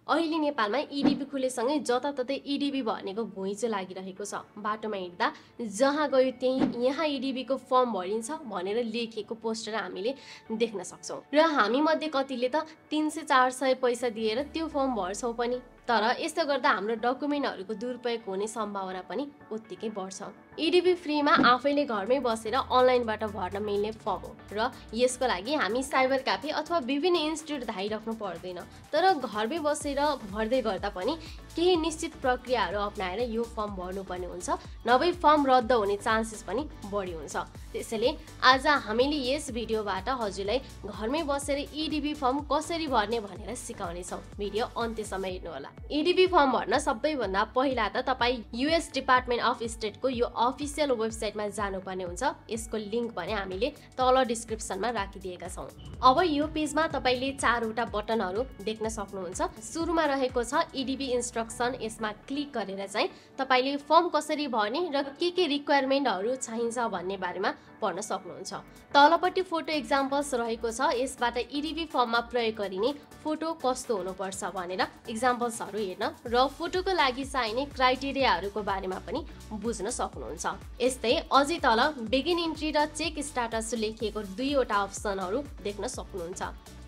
अहिले नेपालमा EDV खुलेसँगै जताततै EDV भनेको घुइँचो लागिरहेको छ। बाटोमा हिँड्दा जहाँ गयो त्यही यहाँ EDV को फर्म भरिन्छ भनेर लेखिएको पोस्टर हामीले देख्न सक्छौं। र हामी मध्ये कतिले त 300-400 पैसा दिएर त्यो फर्म भर्छौं पनि। तर यस्तो गर्दा हाम्रो डकुमेन्टहरुको दुरुपयोग हुने सम्भावना पनि उत्तिकै बढ्छ। EDV फ्रीमा आफैले घरमै बसेर अनलाइनबाट भर्न मिल्ने फर्म हो र यसको लागि हामी साइबर क्याफे अथवा विभिन्न इन्स्टिट्युट धाइराख्नु पर्दैन। तर घरमै बसेर भर्दै गर्दा पनि केही निश्चित प्रक्रियाहरू अपनाएर यो फर्म भर्नुपर्ने हुन्छ, नभए फर्म रद्द हुने चान्सेस पनि बढी हुन्छ। त्यसैले आज हामीले यस भिडियोबाट हजुरलाई घरमै बसेर EDV फर्म कसरी भर्ने भनेर सिकाउने छौं। भिडियो अन्त्यसम्म हेर्नु होला। EDV फर्म भर्न सबैभन्दा पहिला त तपाई US डिपार्टमेन्ट अफ स्टेटको यो अफिसियल वेबसाइटमा जानुपर्ने हुन्छ। यसको लिंक भने हामीले तल डिस्क्रिप्सनमा राखिदिएका छौं। अब यो पेजमा तपाईले 4 वटा बटनहरु देख्न सक्नुहुन्छ। सुरुमा रहेको छ EDV इन्स्ट्रक्सन। यसमा क्लिक गरेर चाहिँ तपाईले फर्म कसरी भर्ने र के रिक्वायरमेन्टहरु चाहिन्छ भन्ने बारेमा पढ्न सक्नुहुन्छ। तलपट्टि फोटो एक्जाम्पल्स रहेको छ। यसबाट EDV फर्ममा प्रयोग गरिने फोटो कस्तो हुनुपर्छ भनेर एक्जाम्पल्सहरु हेर्न र फोटोको लागि चाहिने क्राइटेरियाहरुको बारेमा पनि बुझ्न सक्नुहुन्छ। यस्तै अझै तल बिगिन एन्ट्री र चेक स्ट्याटस लेखिएको 2 वटा अप्सनहरु देख्न सक्नुहुन्छ।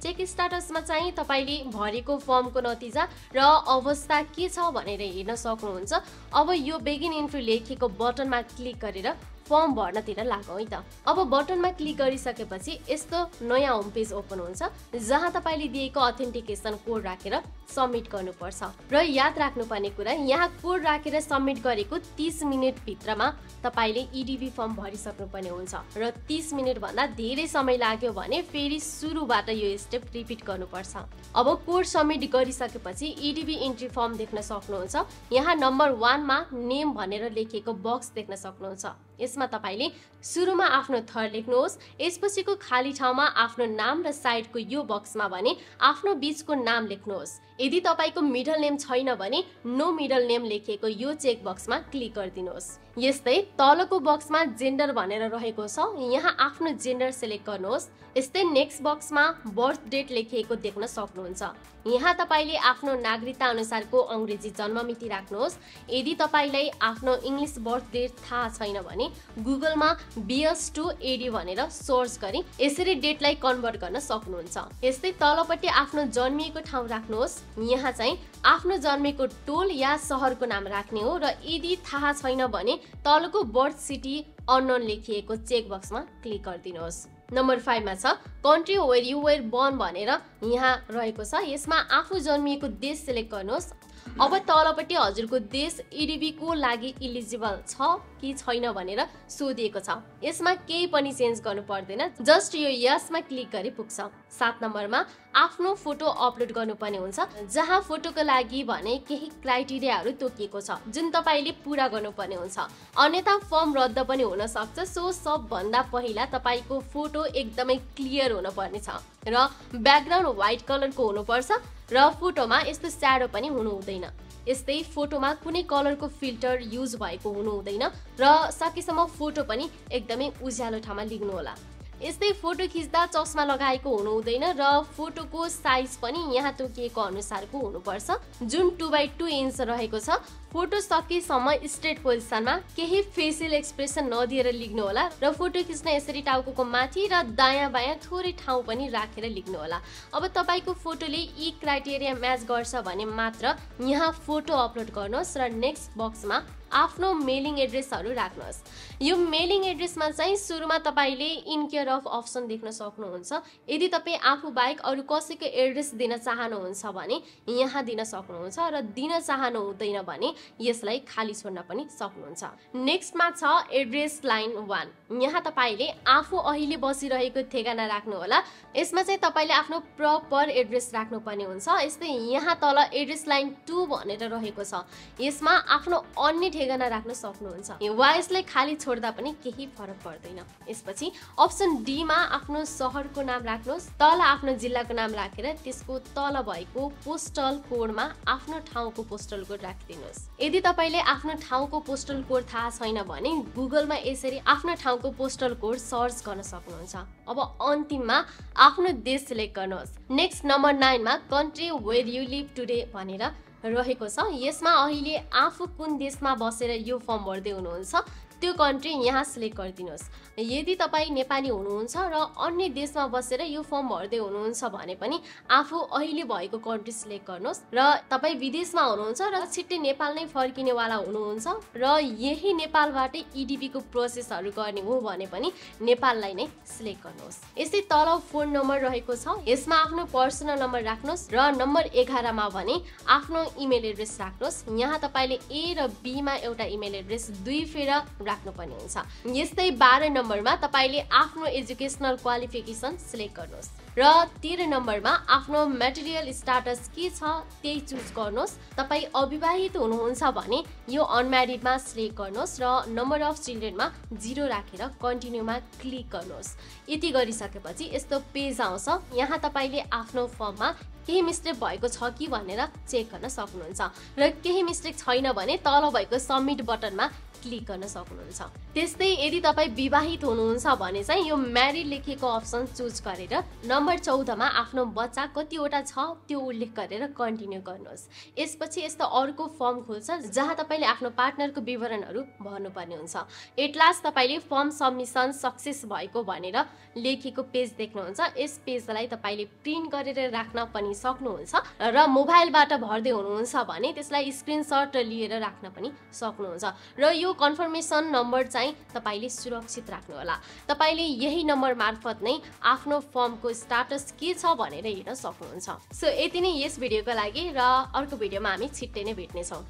चेक स्ट्याटसमा चाहिँ तपाईले भरेको फर्मको नतिजा र अवस्था के छ भनेर हेर्न सक्नुहुन्छ। अब यो बिगिन एन्ट्री लेखेको बटनमा क्लिक गरेर फर्म भर्नतिर लागौं है त। अब बटनमा क्लिक गरिसकेपछि यस्तो नयाँ होम पेज ओपन हुन्छ, जहाँ तपाईले दिएको अथेन्टिकेसन कोड राखेर सबमिट गर्नुपर्छ। र याद राख्नुपर्ने कुरा, यहाँ कोड राखेर सबमिट गरेको 30 मिनेट भित्रमा तपाईले EDV फर्म भरिसक्नुपर्ने हुन्छ र 30 मिनेट भन्दा धेरै समय लाग्यो भने फेरि सुरुबाट यो स्टेप रिपिट गर्नुपर्छ। अब कोड सबमिट गरिसकेपछि EDV एन्ट्री फर्म देख्न सक्नुहुन्छ। यहाँ नम्बर 1 मा नेम भनेर लेखिएको बक्स देख्न सक्नुहुन्छ। यसमा तपाईले सुरुमा आफ्नो थर लेख्नुहोस्, यसपछिको खाली ठाउँमा आफ्नो नाम र साइडको यो बक्समा भने आफ्नो बीचको नाम लेख्नुहोस्। यदि तपाईको मिडल नेम छैन भने नो मिडल नेम लेखिएको यो चेक बक्समा क्लिक गरिदिनुहोस्। यस्तै तलको बक्समा जेन्डर भनेर रहेको छ, यहाँ आफ्नो जेन्डर सिलेक्ट गर्नुहोस्। यस्तै नेक्स्ट बक्समा बर्थ डेट लेखिएको देख्न सक्नुहुन्छ। यहाँ तपाईले आफ्नो नागरिकता अनुसारको अंग्रेजी जन्ममिति राख्नुहोस्। यदि तपाईलाई आफ्नो इंग्लिश बर्थ डेट थाहा छैन भने गुगलमा BS to AD भनेर सर्च गरी यसरी डेटलाई कन्भर्ट गर्न सक्नुहुन्छ। यस्तै तलपट्टि आफ्नो जन्मिएको ठाउँ राख्नुहोस्। यहाँ चाहिँ आफ्नो जन्मेको टोल या शहरको नाम राख्ने हो र यदि थाहा छैन भने तलको बर्थ सिटी अननोन लेखिएको चेक बक्समा क्लिक गरिदिनुहोस्। नम्बर 5 मा छ country where you were born भनेर यहाँ रहेको छ। यसमा आफू जन्मिएको देश सिलेक्ट गर्नुहोस्। अब तलपट्टि हजुरको देश EDV को लागि इलिजिबल छ कि छैन भनेर सोधिएको छ। यसमा केही पनि चेन्ज गर्नु पर्दैन, जस्ट यो यसमा क्लिक गरे पुग्छ। 7 नम्बरमा आफ्नो फोटो अपलोड गर्नुपर्ने हुन्छ, जहाँ फोटोको लागि भने केही क्राइटेरियाहरु तोकिएको छ जुन तपाईले पूरा गर्नुपर्ने हुन्छ, अन्यथा फर्म रद्द पनि हुन सक्छ। सो सबभन्दा पहिला तपाईको फोटो एकदमै क्लियर हुन पर्ने छ र ब्याकग्राउन्ड व्हाइट कलरको हुनुपर्छ र फोटोमा यस्तो स्याडो पनि हुनु हुँदैन। यस्तै फोटोमा कुनै कलरको फिल्टर युज भएको हुनु हुँदैन र सकेसम्म फोटो पनि एकदमै उज्यालो ठाउँमा लिनु होला। यस्तै फोटो खिच्दा चस्मा लगाएको हुनु हुँदैन र फोटोको साइज पनि यहाँ तोकिएको अनुसारको हुनुपर्छ, जुन 2x2 इन्च रहेको छ। फोटो सकेसम्म स्ट्रेट पोजिसनमा केही फेसियल एक्सप्रेसन नदिएर लिग्नु होला र फोटो खिच्न यसरी टाउकोको माथि र दायाँ बायाँ थोरै ठाउँ पनि राखेर लिग्नु होला। अब तपाईको फोटोले यी क्राइटेरिया म्याच गर्छ भने मात्र यहाँ फोटो अपलोड गर्नुहोस् र नेक्स्ट बक्समा आफ्नो मेलिङ एड्रेसहरु राख्नुहोस्। यो मेलिङ एड्रेसमा चाहिँ सुरुमा तपाईले इन केयर अफ अप्सन देख्न सक्नुहुन्छ। यदि तपाई आफू बाहेक अरु कसैको एड्रेस दिन चाहनुहुन्छ भने यहाँ दिन सक्नुहुन्छ र दिन चाहनु हुँदैन भने यसलाई खाली छोड्न पनि सक्नुहुन्छ। नेक्स्टमा छ एड्रेस लाइन 1। यहाँ तपाईले आफू अहिले बसिरहेको ठेगाना राख्नु होला। यसमा चाहिँ तपाईले आफ्नो प्रपर एड्रेस राख्नुपर्ने हुन्छ। यस्तै यहाँ तल एड्रेस लाइन 2 भनेर रहेको छ, यसमा आफ्नो अन्य ठेगाना राख्न सक्नुहुन्छ वा यसलाई खाली छोड्दा पनि केही फरक पर्दैन। यसपछि अप्सन डी मा आफ्नो शहरको नाम राख्नुहोस्। तल आफ्नो जिल्लाको नाम राखेर त्यसको तल भएको पोस्टल कोडमा आफ्नो ठाउँको पोस्टल कोड राखिदिनुहोस्। यदि तपाईले आफ्नो ठाउँको पोस्टल कोड थाहा छैन भने गुगलमा यसरी आफ्नो ठाउँको पोस्टल कोड सर्च गर्न सक्नुहुन्छ। अब अन्तिममा आफ्नो देश सिलेक्ट गर्नुहोस्। नेक्स्ट नम्बर 9 मा country where you live today भनेर रहेको छ। यसमा अहिले आफू कुन देशमा बसेर यो फर्म भर्दै हुनुहुन्छ त्यो कन्ट्री यहाँ सिलेक्ट गरिदिनुहोस्। यदि तपाईँ नेपाली हुनुहुन्छ र अन्य देशमा बसेर यो फर्म भर्दै हुनुहुन्छ भने पनि आफू अहिले भएको कन्ट्री सिलेक्ट गर्नुहोस्। र तपाईँ विदेशमा हुनुहुन्छ र छिट्टै नेपाल नै फर्किनेवाला हुनुहुन्छ र यही नेपालबाटै EDV को प्रोसेसहरू गर्ने हो भने पनि नेपाललाई नै सिलेक्ट गर्नुहोस्। यस्तै तल फोन नम्बर रहेको छ। यसमा आफ्नो पर्सनल नम्बर राख्नुहोस् र नम्बर 11 मा भने आफ्नो इमेल एड्रेस राख्नुहोस्। यहाँ तपाईले A र B मा एउटा इमेल एड्रेस दुई फेर राख्नुपर्ने हुन्छ। यस्तै 12 नम्बरमा तपाईले आफ्नो एजुकेशनल क्वालिफिकेसन सिलेक्ट गर्नुहोस् र 13 नम्बरमा आफ्नो मटेरियल स्टाटस के छ त्यही चुज गर्नुहोस्। तपाईँ अविवाहित हुनुहुन्छ भने यो अनम्यारिडमा सिलेक्ट गर्नुहोस् र नम्बर अफ चिल्ड्रेनमा 0 राखेर कन्टिन्यूमा क्लिक गर्नुहोस्। यति गरिसकेपछि यस्तो पेज आउँछ। यहाँ तपाईले आफ्नो फर्ममा केही मिस्टेक भएको छ कि भनेर चेक गर्न सक्नुहुन्छ र केही मिस्टेक छैन भने तल भएको सबमिट बटनमा क्लिक गर्न सक्नुहुन्छ। त्यस्तै यदि तपाईँ विवाहित हुनुहुन्छ भने चाहिँ यो म्यारिड लेखेको अप्सन चुज गरेर नम्बर 14 मा आफ्नो बच्चा कतिवटा छ त्यो उल्लेख गरेर कन्टिन्यू गर्नुहोस्। यसपछि यस्तो अर्को फर्म खुल्छ जहाँ तपाईले आफ्नो पार्टनरको विवरणहरू भर्नुपर्ने हुन्छ। एट लास्ट तपाईले फर्म सबमिसन सक्सेस भएको भनेर लेखेको पेज देख्नुहुन्छ। यस पेजलाई तपाईले प्रिन्ट गरेर राख्न पनि सक्नुहुन्छ र मोबाइलबाट भर्दै हुनुहुन्छ भने त्यसलाई स्क्रिनशट लिएर राख्न पनि सक्नुहुन्छ। र यो कन्फर्मेसन नम्बर चाहिँ तपाईले सुरक्षित राख्नु होला। तपाईले यही नम्बर मार्फत नै आफ्नो फर्मको स्टाटस के छ भनेर हेर्न सक्नुहुन्छ। सो यति नै यस भिडियोको लागि र अर्को भिडियोमा हामी छिट्टै नै भेट्ने छौं।